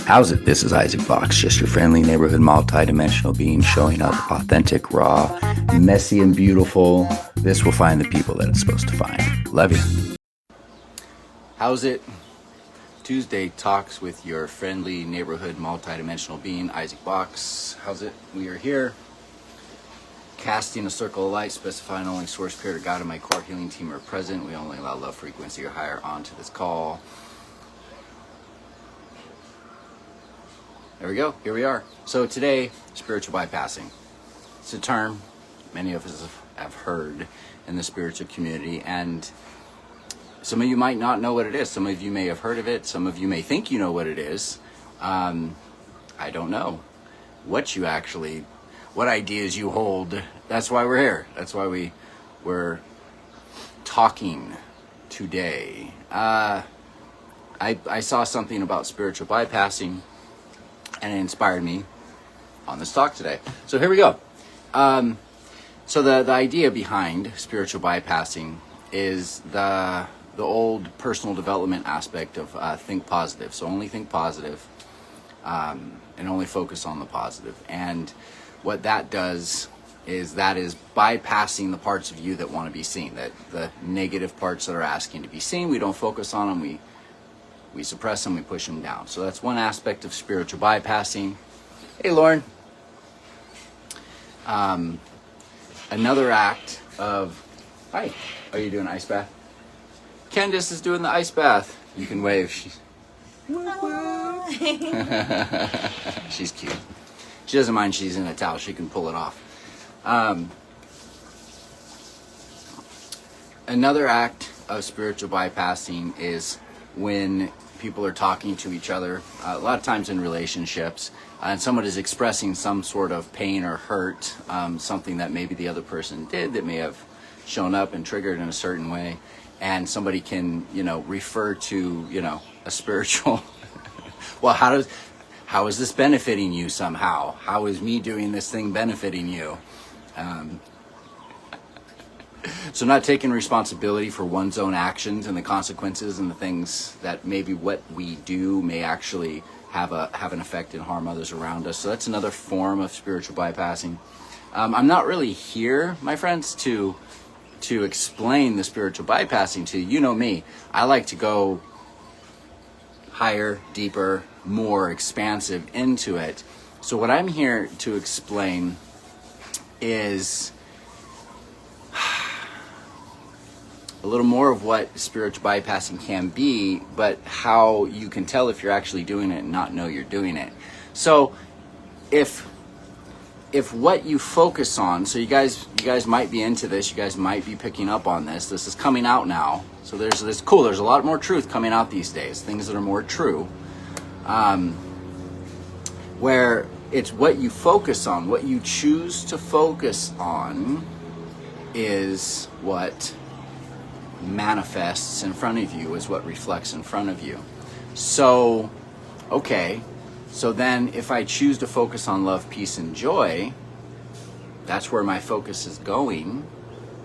How's it? This is Isaac Box, just your friendly neighborhood multi-dimensional being showing up authentic, raw, messy, and beautiful. This will find the people that it's supposed to find. Love you. How's it? Tuesday talks with your friendly neighborhood multi-dimensional being, Isaac Box. How's it? We are here, casting a circle of light, specifying only source, spirit, or God, and my core healing team are present. We only allow love, frequency, or higher onto this call. There we go. Here we are. So today, spiritual bypassing. It's a term many of us have heard in the spiritual community, and some of you might not know what it is. Some of you may have heard of it. Some of you may think you know what it is. I don't know what ideas you hold. That's why we're here. That's why we're talking today. I saw something about spiritual bypassing, and it inspired me on this talk today. So here we go. So the idea behind spiritual bypassing is the old personal development aspect of think positive. So only think positive, and only focus on the positive. And what that does is bypassing the parts of you that want to be seen, that the negative parts that are asking to be seen. We don't focus on them. We suppress them, we push them down. So that's one aspect of spiritual bypassing. Hey, Lauren. Another act of, hi, are you doing ice bath? Candace is doing the ice bath. You can wave. She's cute. She doesn't mind she's in a towel. She can pull it off. Another act of spiritual bypassing is when people are talking to each other, a lot of times in relationships, and someone is expressing some sort of pain or hurt, something that maybe the other person did that may have shown up and triggered in a certain way, and somebody can, refer to, a spiritual, well, how is this benefiting you somehow? How is me doing this thing benefiting you? So not taking responsibility for one's own actions and the consequences and the things that maybe what we do may actually have an effect and harm others around us. So that's another form of spiritual bypassing. I'm not really here, my friends, to explain the spiritual bypassing to you. You know me. I like to go higher, deeper, more expansive into it. So what I'm here to explain is a little more of what spiritual bypassing can be, but how you can tell if you're actually doing it and not know you're doing it. So if what you focus on, so you guys might be into this, you guys might be picking up on this. This is coming out now. So there's a lot more truth coming out these days, things that are more true. Where it's what you focus on, what you choose to focus on is what manifests in front of you, is what reflects in front of you. So, okay, so then if I choose to focus on love, peace, and joy, that's where my focus is going,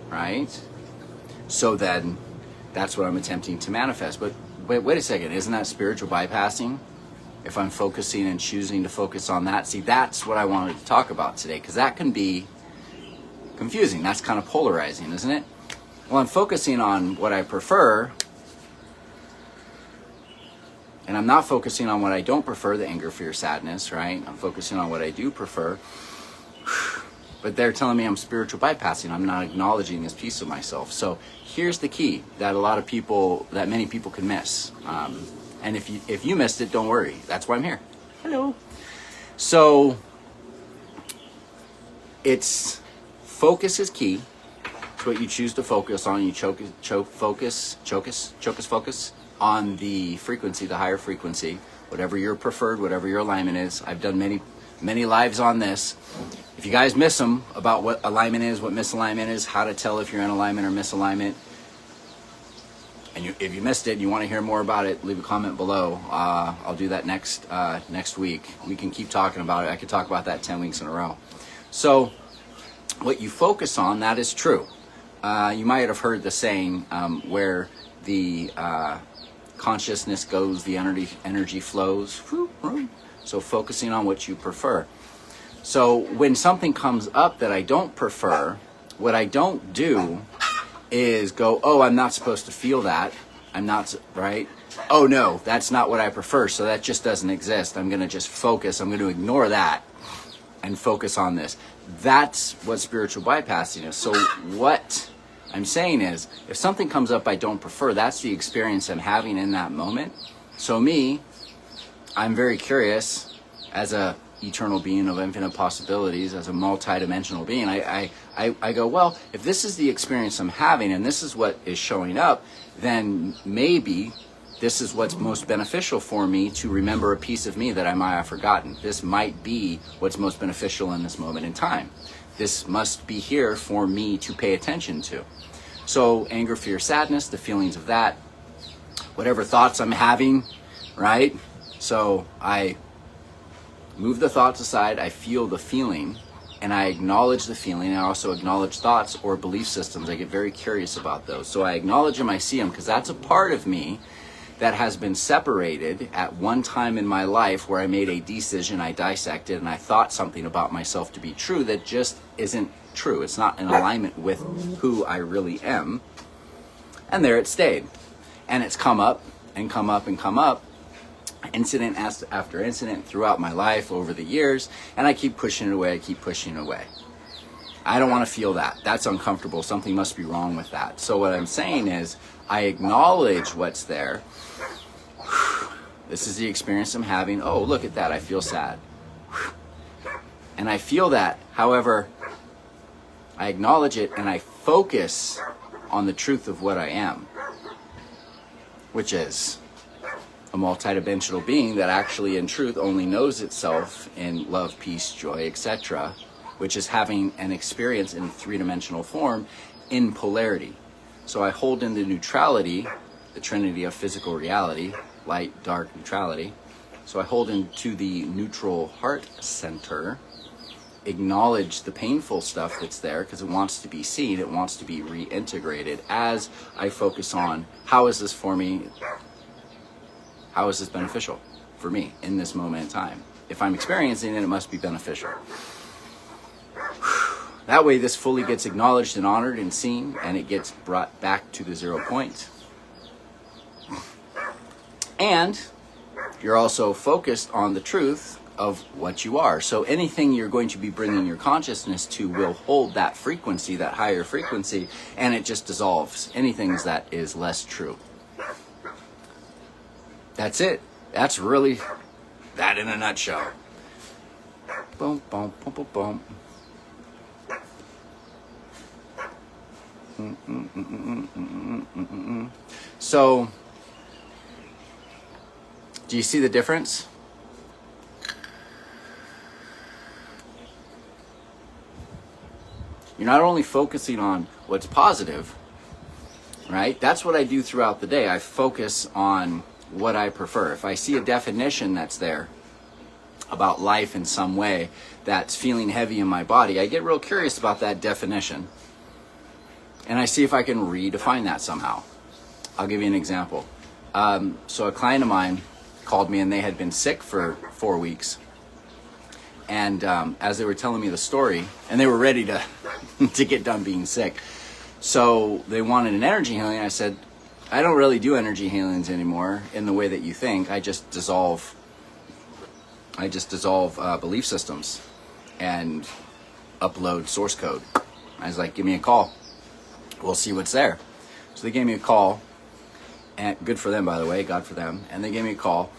right? So then that's what I'm attempting to manifest. But wait a second, isn't that spiritual bypassing? If I'm focusing and choosing to focus on that, see, that's what I wanted to talk about today, because that can be confusing. That's kind of polarizing, isn't it? Well, I'm focusing on what I prefer, and I'm not focusing on what I don't prefer, the anger, fear, sadness, right? I'm focusing on what I do prefer, but they're telling me I'm spiritual bypassing. I'm not acknowledging this piece of myself. So here's the key that many people can miss. And if you missed it, don't worry. That's why I'm here. Hello. So focus is key. It's what you choose to focus on. You focus on the frequency, the higher frequency, whatever your preferred, whatever your alignment is. I've done many lives on this. If you guys miss them about what alignment is, what misalignment is, how to tell if you're in alignment or misalignment, and if you missed it and you want to hear more about it, leave a comment below. I'll do that next week. We can keep talking about it. I could talk about that 10 weeks in a row. So what you focus on, that is true. You might have heard the saying where the consciousness goes, the energy flows. So focusing on what you prefer. So when something comes up that I don't prefer, what I don't do is go, oh, I'm not supposed to feel that. I'm not, right? Oh no, that's not what I prefer, so that just doesn't exist. I'm gonna just focus, I'm gonna ignore that and focus on this. That's what spiritual bypassing is. So what I'm saying is, if something comes up I don't prefer, that's the experience I'm having in that moment. So me, I'm very curious as a eternal being of infinite possibilities, as a multi-dimensional being. I go, well, if this is the experience I'm having and this is what is showing up, then maybe this is what's most beneficial for me to remember a piece of me that I might have forgotten. This might be what's most beneficial in this moment in time. This must be here for me to pay attention to. So anger, fear, sadness, the feelings of that, whatever thoughts I'm having, right? So I move the thoughts aside, I feel the feeling, and I acknowledge the feeling. I also acknowledge thoughts or belief systems. I get very curious about those. So I acknowledge them, I see them, because that's a part of me that has been separated at one time in my life where I made a decision, I dissected, and I thought something about myself to be true that just isn't true. It's not in alignment with who I really am. And there it stayed. And it's come up and come up and come up, incident after incident throughout my life over the years, and I keep pushing it away, I keep pushing it away. I don't want to feel that. That's uncomfortable. Something must be wrong with that. So what I'm saying is, I acknowledge what's there. This is the experience I'm having. Oh, look at that. I feel sad. And I feel that. However, I acknowledge it and I focus on the truth of what I am, which is a multidimensional being that actually in truth only knows itself in love, peace, joy, etc., which is having an experience in three-dimensional form in polarity. So I hold in the neutrality, the trinity of physical reality, light, dark, neutrality. So I hold into the neutral heart center, acknowledge the painful stuff that's there because it wants to be seen, it wants to be reintegrated as I focus on how is this for me, how is this beneficial for me in this moment in time. If I'm experiencing it, it must be beneficial. That way this fully gets acknowledged and honored and seen, and it gets brought back to the 0 point. And you're also focused on the truth of what you are. So anything you're going to be bringing your consciousness to will hold that frequency, that higher frequency, and it just dissolves anything that is less true. That's it. That's really that in a nutshell. Boom, boom, boom, boom, boom. So, do you see the difference? You're not only focusing on what's positive, right? That's what I do throughout the day. I focus on what I prefer. If I see a definition that's there about life in some way that's feeling heavy in my body, I get real curious about that definition. And I see if I can redefine that somehow. I'll give you an example. So a client of mine called me and they had been sick for 4 weeks. And as they were telling me the story, and they were ready to to get done being sick. So they wanted an energy healing. I said, I don't really do energy healings anymore in the way that you think. I just dissolve belief systems and upload source code. I was like, give me a call. We'll see what's there. So they gave me a call, and good for them, by the way, God for them. And they gave me a call.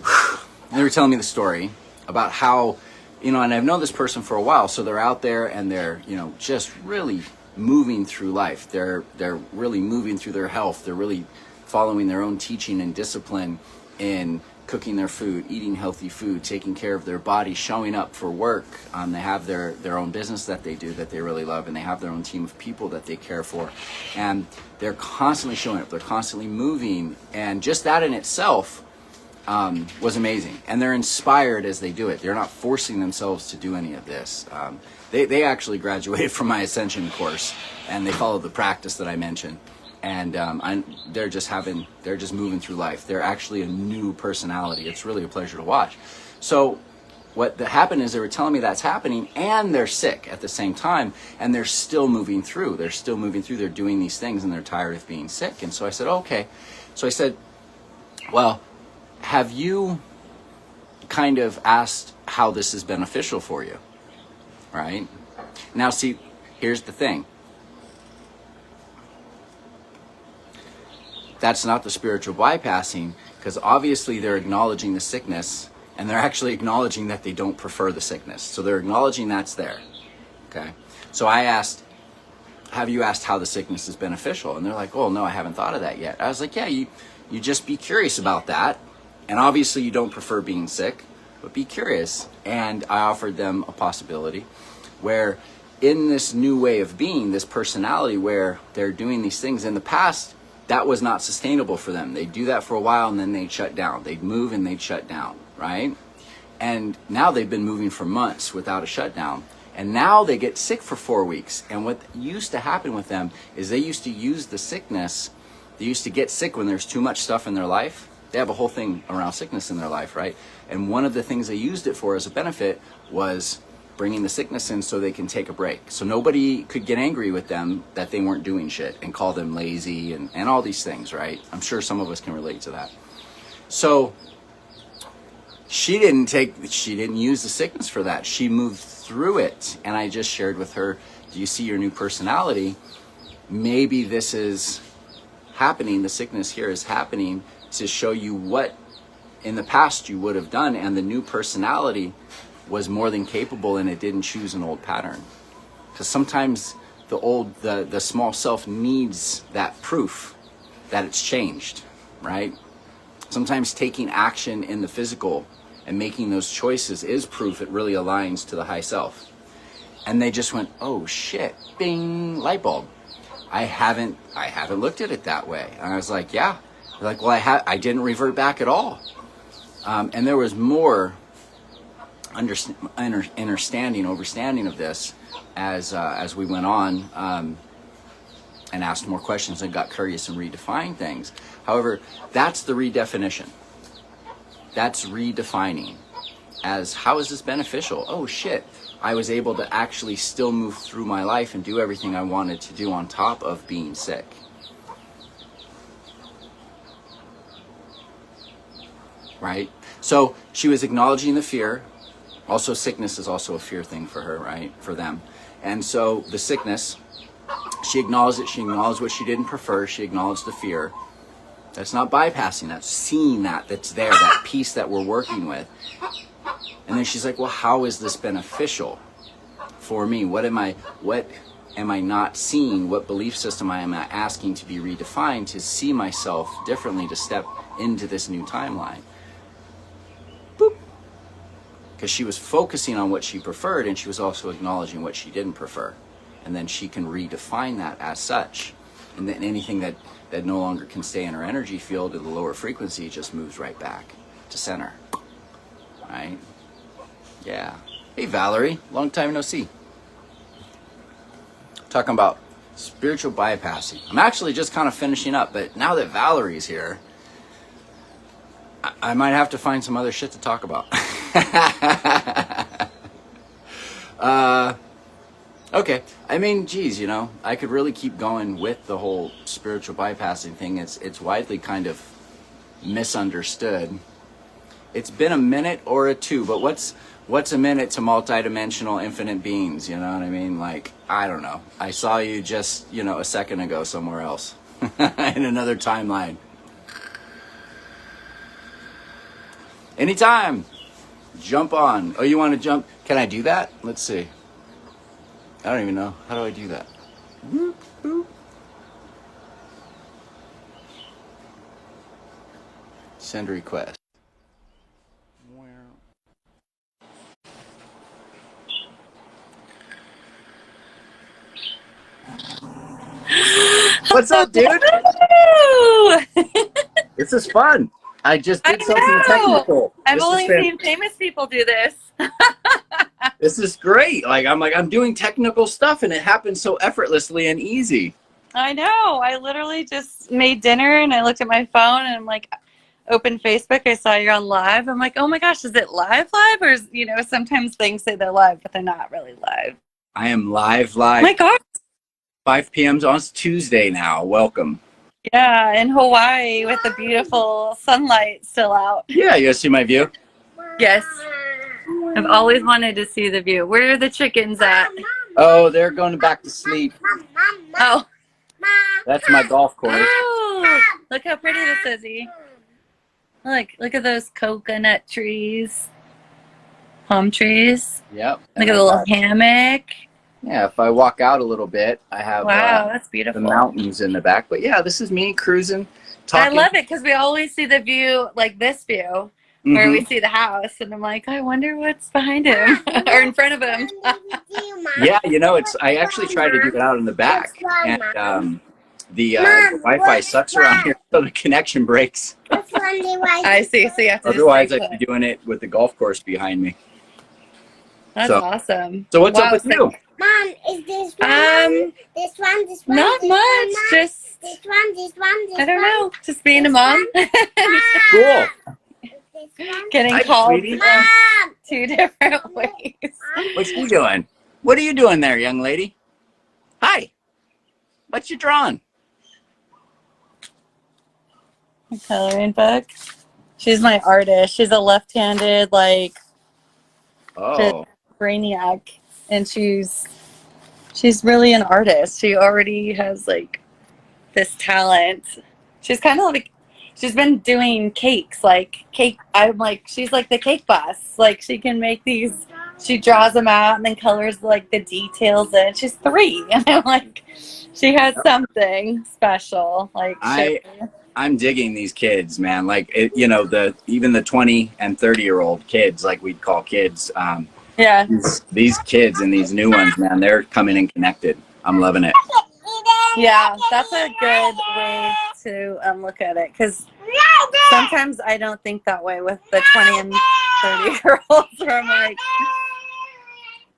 And they were telling me the story about how, and I've known this person for a while, so they're out there and they're, just really moving through life. They're really moving through their health. They're really following their own teaching and discipline in cooking their food, eating healthy food, taking care of their body, showing up for work. They have their own business that they do that they really love, and they have their own team of people that they care for. And they're constantly showing up. They're constantly moving. And just that in itself was amazing. And they're inspired as they do it. They're not forcing themselves to do any of this. They actually graduated from my Ascension course, and they followed the practice that I mentioned. and they're just moving through life. They're actually a new personality. It's really a pleasure to watch. So what happened is they were telling me that's happening, and they're sick at the same time, and they're still moving through. They're doing these things, and they're tired of being sick. And so I said, okay. So I said, well, have you kind of asked how this is beneficial for you? Right? Now, see, here's the thing. That's not the spiritual bypassing, because obviously they're acknowledging the sickness, and they're actually acknowledging that they don't prefer the sickness. So they're acknowledging that's there. Okay? So I asked, have you asked how the sickness is beneficial? And they're like, oh, no, I haven't thought of that yet. I was like, yeah, you just be curious about that. And obviously you don't prefer being sick, but be curious. And I offered them a possibility where in this new way of being, this personality where they're doing these things in the past, that was not sustainable for them. They'd do that for a while and then they'd shut down. They'd move and they'd shut down, right? And now they've been moving for months without a shutdown. And now they get sick for 4 weeks. And what used to happen with them is they used to use the sickness. They used to get sick when there's too much stuff in their life. They have a whole thing around sickness in their life, right? And one of the things they used it for as a benefit was bringing the sickness in so they can take a break. So nobody could get angry with them that they weren't doing shit and call them lazy and all these things, right? I'm sure some of us can relate to that. So she didn't use the sickness for that. She moved through it. And I just shared with her, do you see your new personality? Maybe this is happening. The sickness here is happening to show you what in the past you would have done. And the new personality was more than capable, and it didn't choose an old pattern. Because sometimes the small self needs that proof that it's changed, right? Sometimes taking action in the physical and making those choices is proof it really aligns to the high self. And they just went, oh shit, bing, light bulb. I haven't looked at it that way. And I was like, yeah. They're like, well, I didn't revert back at all. And there was more understanding of this as we went on and asked more questions and got curious and redefined things. However, that's the redefinition. That's redefining as how is this beneficial? Oh shit, I was able to actually still move through my life and do everything I wanted to do on top of being sick. Right? So she was acknowledging the fear. Also, sickness is also a fear thing for her, right? For them. And so the sickness, she acknowledged it. She acknowledged what she didn't prefer. She acknowledged the fear. That's not bypassing. That's seeing that's there, that piece that we're working with. And then she's like, well, how is this beneficial for me? What am I not seeing? What belief system am I asking to be redefined to see myself differently, to step into this new timeline? Because she was focusing on what she preferred, and she was also acknowledging what she didn't prefer. And then she can redefine that as such. And then anything that no longer can stay in her energy field at the lower frequency just moves right back to center. Right? Yeah. Hey, Valerie. Long time no see. Talking about spiritual bypassing. I'm actually just kind of finishing up, but now that Valerie's here, I might have to find some other shit to talk about. Okay. I mean, geez, I could really keep going with the whole spiritual bypassing thing. It's widely kind of misunderstood. It's been a minute or a two, but what's a minute to multidimensional infinite beings? You know what I mean? Like, I don't know. I saw you just, a second ago somewhere else in another timeline. Anytime. Jump on. Oh, you want to jump? Can I do that? Let's see. I don't even know. How do I do that? Whoop, whoop. Send a request. What's up, dude? This is fun. I just did something technical. I've only seen famous people do this. This is great. I'm doing technical stuff and it happens so effortlessly and easy. I know. I literally just made dinner and I looked at my phone and I'm like, open Facebook. I saw you're on live. I'm like, oh my gosh, is it live? Or is, sometimes things say they're live, but they're not really live. I am live, My God. 5 p.m. on Tuesday now. Welcome. Yeah, in Hawaii with the beautiful sunlight still out. Yeah, you guys see my view? Yes. I've always wanted to see the view. Where are the chickens at? Oh, they're going back to sleep. Oh. That's my golf course. Oh, look how pretty this is, E. Look at those coconut trees. Palm trees. Yep. Look at the little hammock. Yeah, if I walk out a little bit, I have wow, that's beautiful. the mountains in the back. But yeah, this is me cruising, talking. I love it because we always see the view like this view, where we see the house, and I'm like, I wonder what's behind him or in front of him. Yeah, I actually try to do it out in the back, and the Wi-Fi sucks around here, so the connection breaks. I see. So you have to. Otherwise, I'd be doing it with the golf course behind me. That's awesome. So what's up with you? Mom, is this one? This one? Not much. Just this one. I don't know. Just being a mom. Cool. Getting Hi, called sweetie. two different ways. What's you doing? What are you doing there, young lady? Hi. What you drawing? A coloring book. She's my artist. She's a left-handed Oh. brainiac, and she's really an artist. She already has this talent. She's kind of she's been doing cakes, I'm like, she's like the cake boss. She can make these, she draws them out and then colors the details in. She's 3 and I'm like, she has something special. I'm digging these kids, man. Even the 20 and 30-year-old kids, like we'd call kids. Yeah. These kids and these new ones, man, they're coming in connected. I'm loving it. Yeah, that's a good way to look at it, because sometimes I don't think that way with the 20 and 30-year-olds, where I'm like,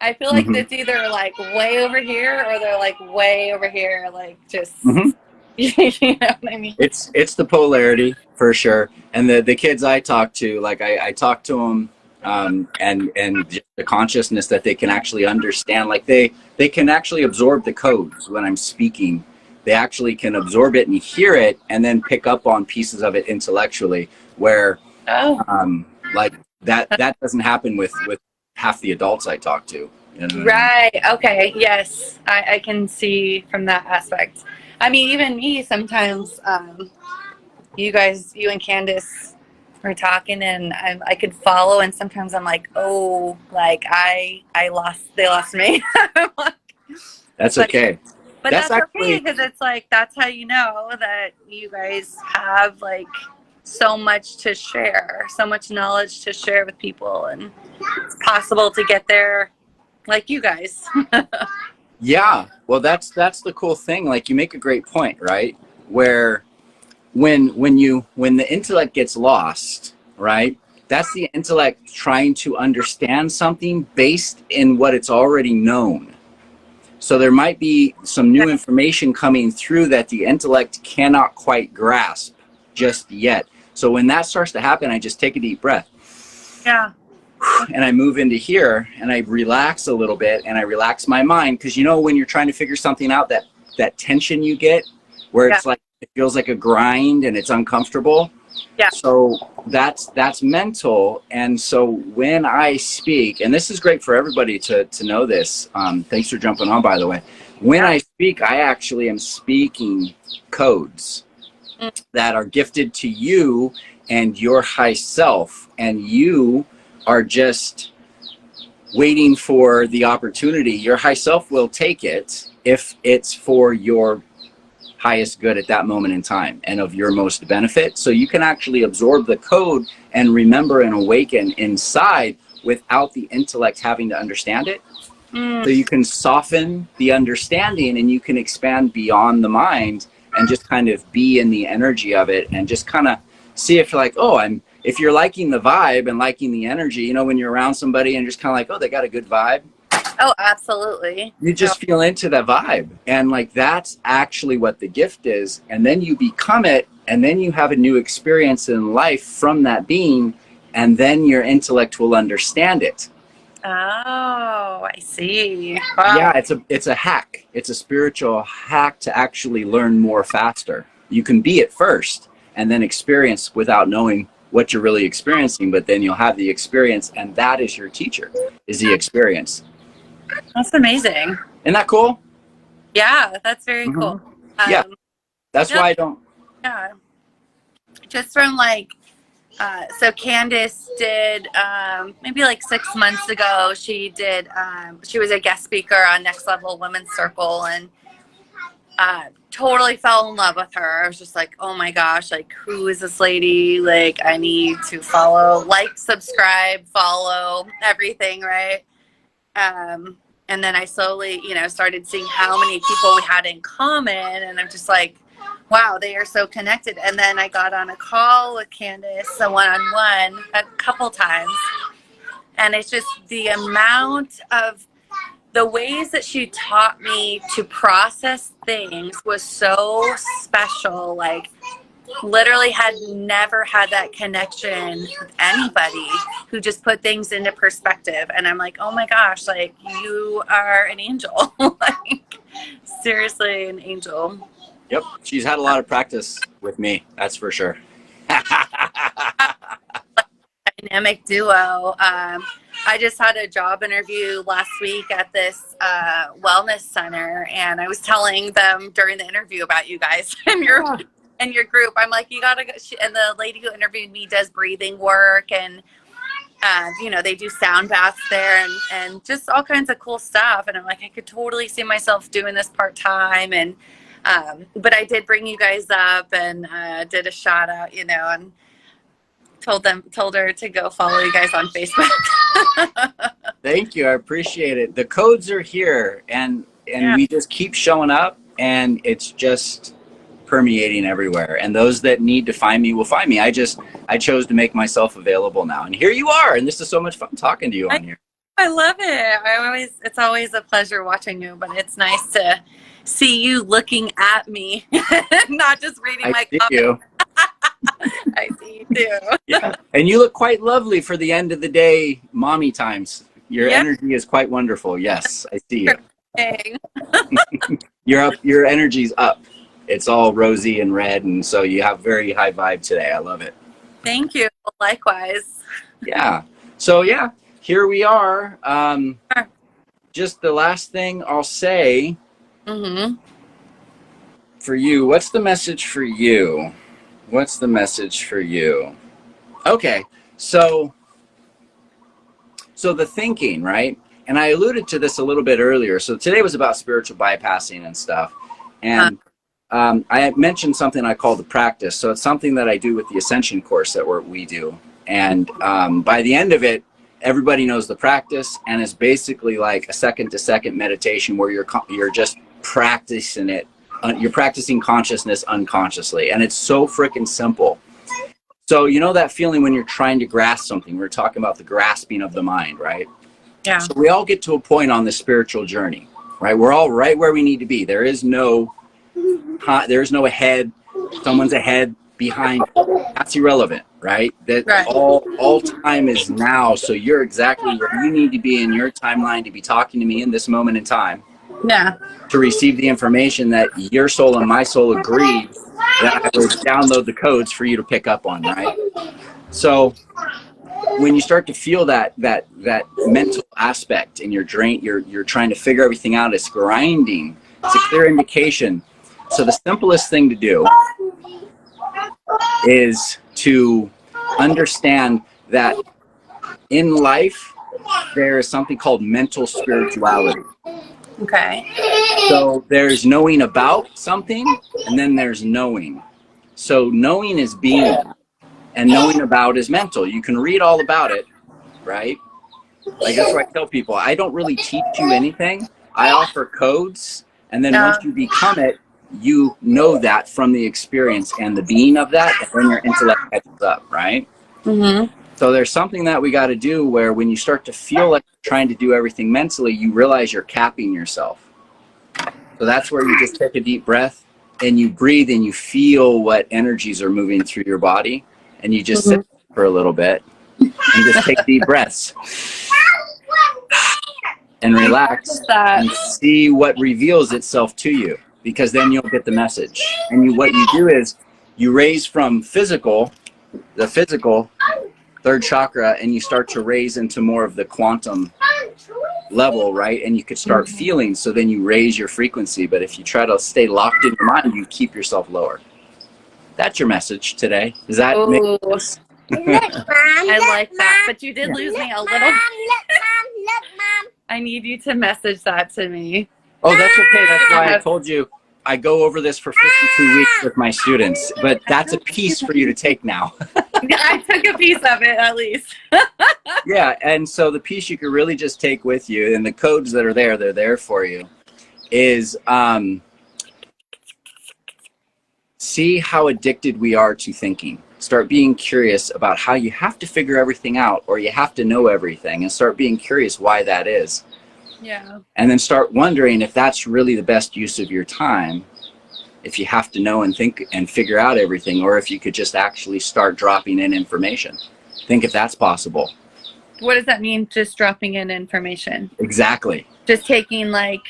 I feel like it's either way over here or they're way over here, just you know what I mean? It's the polarity for sure. And the kids I talk to, I talk to them and just the consciousness that they can actually understand, they can actually absorb the codes when I'm speaking. They actually can absorb it and hear it and then pick up on pieces of it intellectually, where that doesn't happen with half the adults I talk to. You know what I mean? Okay. Yes, I can see from that aspect. I mean, even me sometimes, you and Candace were talking and I could follow, and sometimes I'm like, oh, they lost me. That's okay. But that's okay, because it's that's how you know that you guys have so much to share, so much knowledge to share with people, and it's possible to get there like you guys. Yeah, well, that's the cool thing. You make a great point, right? Where when the intellect gets lost, right? That's the intellect trying to understand something based in what it's already known. So there might be some new information coming through that the intellect cannot quite grasp just yet. So when that starts to happen, I just take a deep breath. Yeah. And I move into here and I relax a little bit and I relax my mind. Because when you're trying to figure something out, that tension you get where it's it feels like a grind and it's uncomfortable. Yeah. So that's mental. And so when I speak, and this is great for everybody to know this. Thanks for jumping on, by the way. When I speak, I actually am speaking codes that are gifted to you and your high self, and you are just waiting for the opportunity. Your high self will take it if it's for your highest good at that moment in time and of your most benefit. So you can actually absorb the code and remember and awaken inside without the intellect having to understand it. So you can soften the understanding and you can expand beyond the mind and just kind of be in the energy of it and just kind of see if you're if you're liking the vibe and liking the energy, when you're around somebody and just kind of oh, they got a good vibe. Oh, absolutely. You Oh, just feel into the vibe. And like, that's actually what the gift is. And then you become it. And then you have a new experience in life from that being. And then your intellect will understand it. I see. Yeah, Wow. it's a hack. It's a spiritual hack to actually learn more faster. You can be it first and then experience without knowing what you're really experiencing, but then you'll have the experience, and that is your teacher, is the experience. That's amazing. Isn't that cool? Yeah, that's very Mm-hmm. cool. Yeah, I that's feel why like, I don't. yeah, just from like, so Candace did, maybe like 6 months ago, she did, she was a guest speaker on Next Level Women's Circle, and totally fell in love with her. I was just like, oh my gosh, like, who is this lady? Like, I need to follow, like, subscribe, follow everything, right? And then I slowly, started seeing how many people we had in common, and I'm just like, wow, they are so connected. And then I got on a call with Candace, a one-on-one, a couple times, and it's just the amount of the ways that she taught me to process things was so special. Like, literally had never had that connection with anybody who just put things into perspective. And I'm like, oh my gosh, like, you are an angel. Like, seriously, an angel. Yep, she's had a lot of practice with me, that's for sure. Dynamic duo. I just had a job interview last week at this wellness center, and I was telling them during the interview about you guys and your group. I'm like, you gotta go. And the lady who interviewed me does breathing work, and they do sound baths there, and just all kinds of cool stuff. And I'm like, I could totally see myself doing this part time. And but I did bring you guys up and did a shout out, and told her to go follow you guys on Facebook. Thank you, I appreciate it. The codes are here, and Yeah. we just keep showing up, and it's just permeating everywhere. And those that need to find me will find me. I chose to make myself available now, and here you are. And this is so much fun talking to you on here. I love it. It's always a pleasure watching you, but it's nice to see you looking at me, not just reading my see comments. you. I see you too. Yeah, and you look quite lovely for the end of the day, mommy times. Your energy is quite wonderful. Yes, I see you. You're up. Your energy's up. It's all rosy and red, and so you have very high vibe today. I love it. Thank you. Likewise. Yeah. So yeah, here we are. Just the last thing I'll say for you. What's the message for you? What's the message for you? Okay, so the thinking, right? And I alluded to this a little bit earlier. So today was about spiritual bypassing and stuff. And I had mentioned something I call the practice. So it's something that I do with the Ascension course that we do. And by the end of it, everybody knows the practice, and it's basically like a second-to-second meditation where you're just practicing it. You're practicing consciousness unconsciously, and it's so freaking simple. So you know that feeling when you're trying to grasp something? We're talking about the grasping of the mind, right? Yeah. So we all get to a point on the spiritual journey, right? We're all right where we need to be. There is no ahead. Someone's ahead, behind. That's irrelevant, right? That Right. all time is now. So you're exactly where you need to be in your timeline to be talking to me in this moment in time. Yeah. To receive the information that your soul and my soul agree that I would download the codes for you to pick up on, right? So when you start to feel that mental aspect in your drain, you're trying to figure everything out, it's grinding, it's a clear indication. So the simplest thing to do is to understand that in life there is something called mental spirituality. Okay. So there's knowing about something, and then there's knowing. So knowing is being, and knowing about is mental. You can read all about it, right? Like that's what I tell people. I don't really teach you anything. I offer codes, and then once you become it, you know that from the experience and the being of that, and then your intellect catches up, right? So there's something that we got to do where when you start to feel like you're trying to do everything mentally, you realize you're capping yourself. So that's where you just take a deep breath and you breathe and you feel what energies are moving through your body. And you just sit for a little bit and just take deep breaths and relax and see what reveals itself to you, because then you'll get the message. And what you do is you raise from the physical third chakra, and you start to raise into more of the quantum level, right? And you could start feeling, so then you raise your frequency. But if you try to stay locked in your mind, you keep yourself lower. That's your message today. Does that make sense? Look, Mom. I look, like that, Mom. but you did lose me a Look, little. Mom. Look, Mom. Look, Mom. I need you to message that to me. Oh, that's okay. That's why I told you I go over this for 52 weeks with my students, but that's a piece for you to take now. I took a piece of it at least. Yeah, and so the piece you could really just take with you, and the codes that are there, they're there for you, is see how addicted we are to thinking. Start being curious about how you have to figure everything out, or you have to know everything, and start being curious why that is. Yeah. And then start wondering if that's really the best use of your time, if you have to know and think and figure out everything, or if you could just actually start dropping in information. Think if that's possible. What does that mean, just dropping in information? Exactly. Just taking like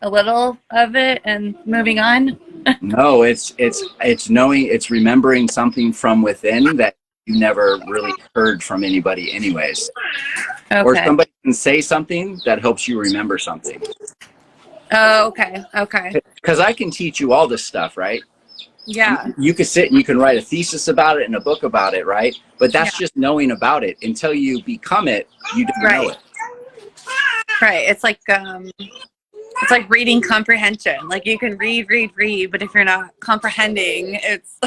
a little of it and moving on? No, it's knowing, it's remembering something from within that you never really heard from anybody anyways. Okay. Or somebody can say something that helps you remember something. Oh, okay. Okay. Because I can teach you all this stuff, right? Yeah. You could sit and you can write a thesis about it and a book about it, right? But that's just knowing about it. Until you become it, you don't know it. Right. It's like reading comprehension. Like you can read, but if you're not comprehending, it's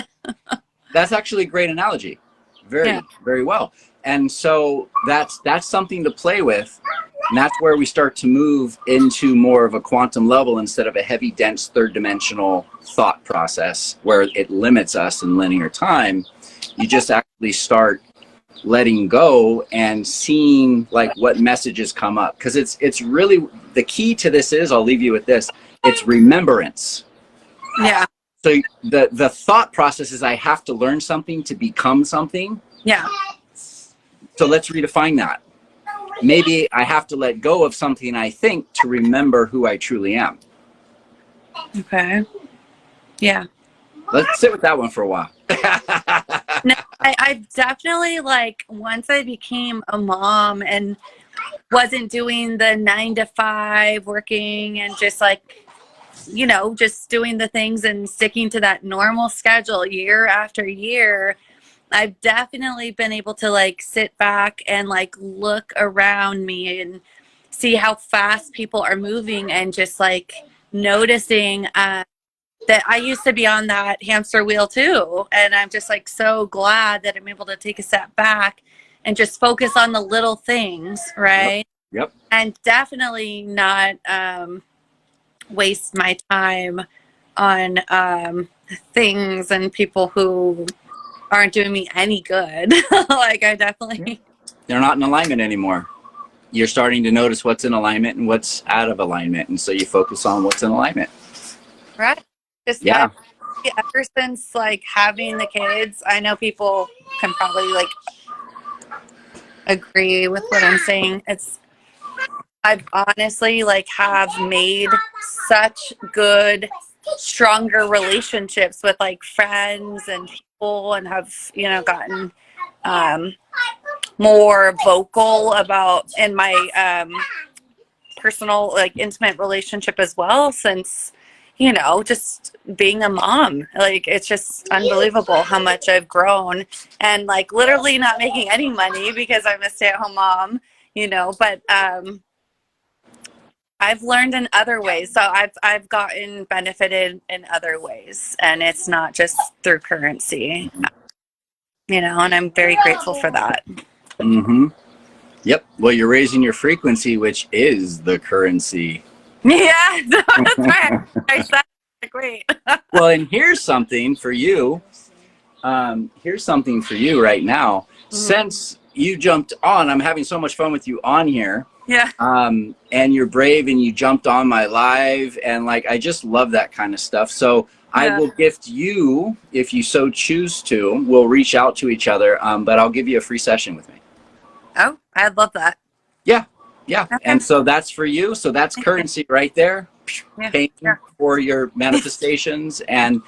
That's actually a great analogy. Very well. And so that's something to play with. And that's where we start to move into more of a quantum level instead of a heavy, dense, third dimensional thought process where it limits us in linear time. You just actually start letting go and seeing like what messages come up. Because it's really, the key to this is, I'll leave you with this, it's remembrance. Yeah. So the thought process is I have to learn something to become something. Yeah. So let's redefine that. Maybe I have to let go of something I think to remember who I truly am. Okay. Yeah. Let's sit with that one for a while. No, I definitely, like, once I became a mom and wasn't doing the 9 to 5 working and just like, you know, just doing the things and sticking to that normal schedule year after year, I've definitely been able to like sit back and like look around me and see how fast people are moving and just like noticing that I used to be on that hamster wheel too. And I'm just like so glad that I'm able to take a step back and just focus on the little things, right? Yep. And definitely not waste my time on things and people who aren't doing me any good. Like I definitely... They're not in alignment anymore. You're starting to notice what's in alignment and what's out of alignment. And so you focus on what's in alignment. Right. Just ever since like having the kids, I know people can probably like agree with what I'm saying. I've honestly like have made such good, stronger relationships with like friends and people, and have, you know, gotten more vocal about in my personal, like intimate relationship as well, since, you know, just being a mom. Like it's just unbelievable how much I've grown, and like literally not making any money because I'm a stay-at-home mom, you know, but I've learned in other ways. So I've gotten benefited in other ways, and it's not just through currency, you know, and I'm very grateful for that. Mm-hmm. Yep. Well, you're raising your frequency, which is the currency. Yeah, that's right. I said, like, wait. Well, and here's something for you. Here's something for you right now. Since you jumped on. I'm having so much fun with you on here. Yeah. And you're brave and you jumped on my live, and like I just love that kind of stuff. So I will gift you, if you so choose to, we'll reach out to each other, but I'll give you a free session with me. Oh, I'd love that. Yeah. Okay. And so that's for you. So that's currency right there, paying Yeah. for your manifestations. And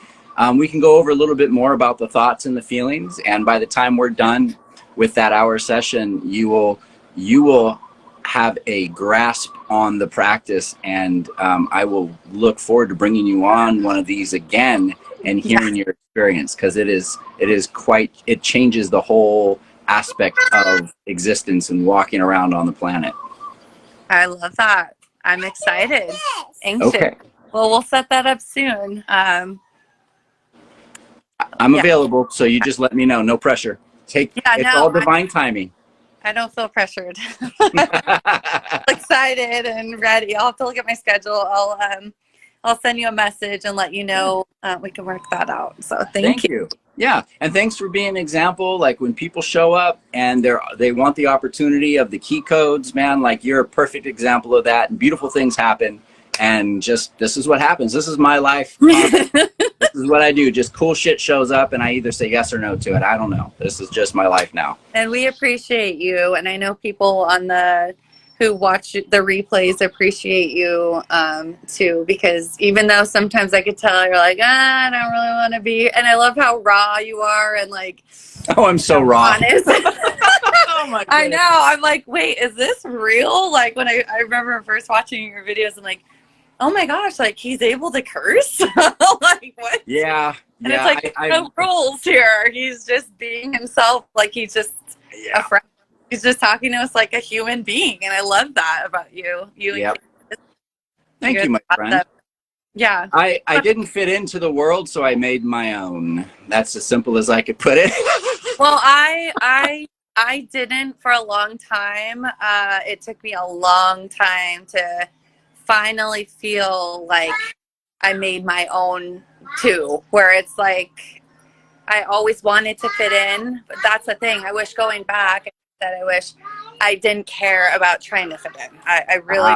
we can go over a little bit more about the thoughts and the feelings. And by the time we're done with that hour session, you will have a grasp on the practice. And I will look forward to bringing you on one of these again and hearing your experience, because it changes the whole aspect of existence and walking around on the planet. I love that. I'm excited. Anxious. Okay. Well, we'll set that up soon. I'm available, so you just let me know. No pressure. It's all divine timing. I don't feel pressured. Excited and ready. I'll have to look at my schedule. I'll send you a message and let you know we can work that out. So thank you. Yeah, and thanks for being an example. Like when people show up and they want the opportunity of the key codes, man, like you're a perfect example of that. And beautiful things happen. And just this is what happens. This is my life. This is what I do. Just cool shit shows up and I either say yes or no to it. I don't know. This is just my life now. And we appreciate you. And I know people who watch the replays appreciate you too, because even though sometimes I could tell you're like, I don't really want to be, and I love how raw you are and like, oh, I'm so raw. Honest. Oh my goodness. I know. I'm like, wait, is this real? Like when I remember first watching your videos, I'm like, oh my gosh, like he's able to curse? Like what? Yeah. And it's like no rules here. He's just being himself, like he's just a friend. He's just talking to us like a human being, and I love that about you. Thank you, my friend. Yeah. I didn't fit into the world, so I made my own. That's as simple as I could put it. Well, I didn't for a long time. It took me a long time to finally feel like I made my own too, where it's like I always wanted to fit in, but that's the thing. I wish going back that I wish I didn't care about trying to fit in. I really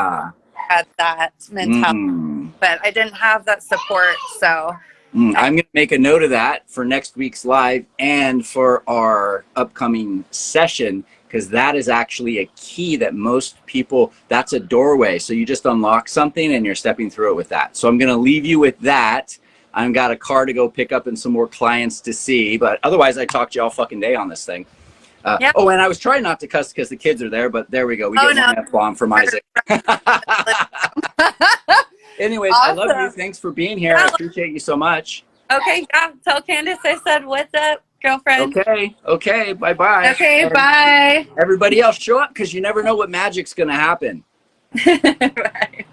had that mentality, but I didn't have that support. So I'm going to make a note of that for next week's live and for our upcoming session, because that is actually a key that most people, that's a doorway. So you just unlock something and you're stepping through it with that. So I'm going to leave you with that. I've got a car to go pick up and some more clients to see, but otherwise I talked to you all fucking day on this thing. Oh, and I was trying not to cuss because the kids are there, but there we go. We get one F-bomb from Isaac. Anyways, awesome. I love you. Thanks for being here. I appreciate you so much. Okay, yeah. Tell Candace I said, what's up, girlfriend? Okay. Bye-bye. Okay, and bye. Everybody else, show up because you never know what magic's going to happen. Bye.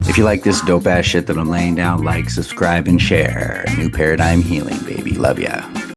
If you like this dope ass shit that I'm laying down, like, subscribe, and share. New Paradigm Healing, baby. Love ya.